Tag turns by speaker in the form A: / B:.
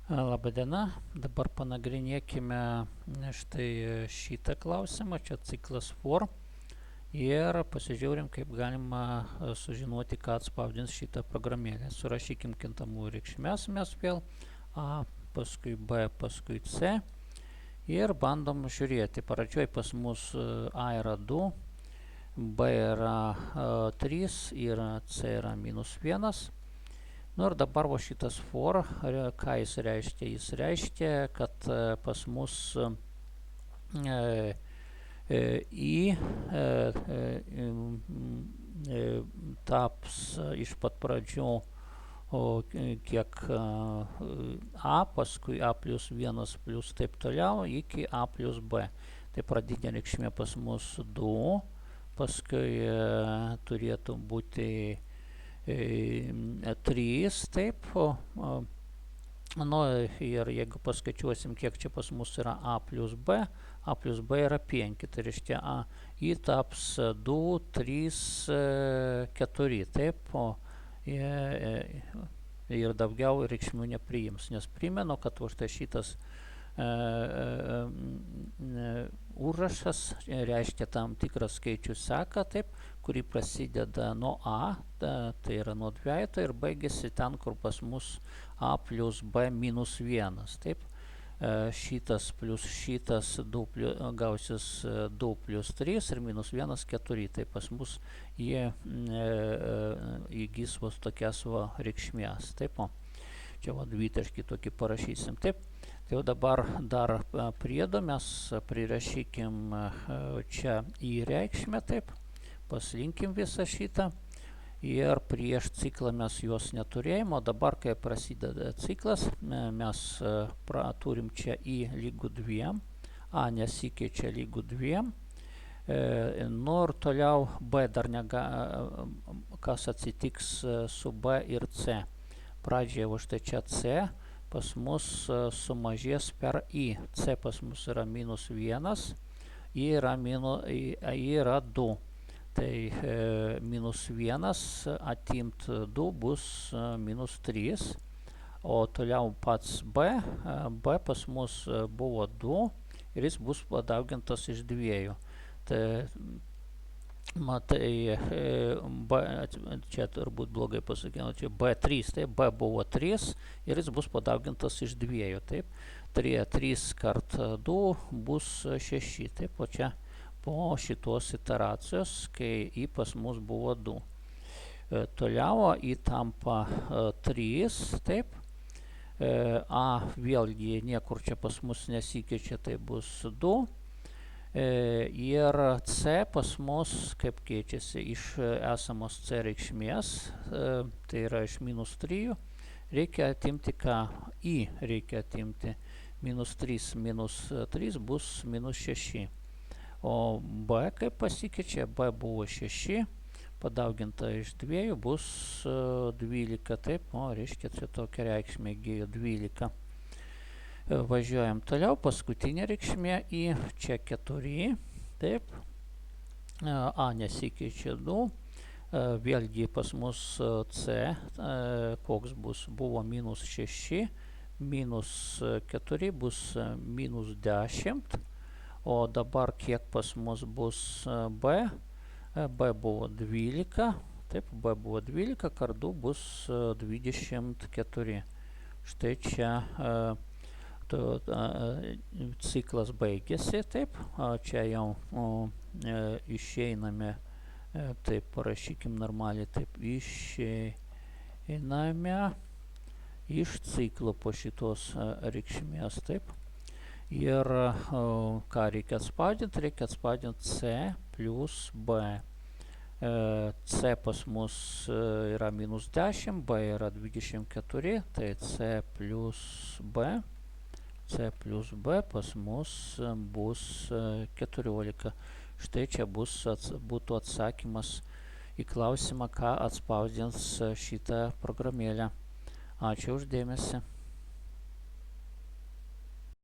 A: Labadiena, dabar panagrinėkime štai šitą klausimą, čia ciklas for ir pasižiūrim, kaip galima sužinoti, ką atspausdins šitą programėlę. Surašykim kintamųjų reikšmes mes vėl A, paskui B, paskui C ir bandom žiūrėti. Pradžioj pas mus A yra 2, B yra 3 ir C yra -1. Nu ir dabar va šitas for, ką jis reiškia? Jis reiškia, kad pas mus I taps iš pat pradžių kiek A, paskui A plus 1 plus taip toliau iki A plus B. Tai pradinė reikšmė pas mus 2, paskui turėtų būti 3, taip, nu ir jeigu paskaičiuosim, kiek čia pas mus yra A plus B yra 5, tai reiškia I taps 2, 3, 4, taip, ir daugiau reikšmių nepriims, nes primenu, kad už tai šitas užrašas reiškia tam tikrą skaičių seką, taip, kuri prasideda nuo A, tai yra nuo dvejeto ir baigėsi ten, kur pas mus A plus B minus 1, taip. Šitas plus šitas gausis 2 plus 3 ir minus 1, 4, tai pas mus jie įgys vos tokias va reikšmės, taip. Čia va dvitaškį tokį parašysim, taip. Tai jau dabar dar priedo mes prirašykim čia į reikšmę, taip, paslinkim visą šitą ir prieš ciklą mes juos neturėjom, o dabar, kai prasideda ciklas, mes turim čia I lygu 2, A nesikeičia lygu 2, nu ir toliau B dar kas atsitiks su B ir C. Pradžioje už tai čia C pas mus sumažės per I. C pas mus yra -1, I yra 2. Tai -1 atimt 2 bus -3. O toliau pats B pas mus buvo 2 ir jis bus padaugintas iš 2. Tai matai, čia turbūt blogai pasakiau, čia B3, taip, B buvo 3 ir jis bus padaugintas iš 2, taip. 3 kart 2 bus 6, taip, o čia po šitos iteracijos, kai I pas mus buvo 2. Toliau I tampa 3, taip. A vėlgi niekur čia pas mus nesikeičia, tai bus 2. Ir C pas mus kaip keičiasi iš esamos C reikšmės, tai yra iš -3, reikia atimti ką? I reikia atimti. -3 minus 3 bus -6. O B kaip pasikeičia? B buvo 6, padauginta iš 2 bus 12, taip, o reiškia, čia tokia reikšmė įgijo 12. Važiuojam toliau, paskutinė reikšmė I, čia 4, taip, A nesikeičia 2, vėlgi pas mus C, koks bus, buvo -6, -4 bus -10, o dabar kiek pas mus bus B, B buvo 12, taip, B buvo 12, kart 2 bus 24. Štai čia ciklas baigėsi, taip, čia jau išeiname, taip, parašykim normaliai, taip, išeiname iš ciklo po šitos reikšmės, taip. Ir ką reikia atspausdinti? Reikia atspausdinti C plus B. C pas mus yra -10, B yra 24, tai C plus B. C plus B pas mus bus 14. Štai čia būtų atsakymas į klausimą, ką atspausdins šitą programėlę. Ačiū už dėmesį.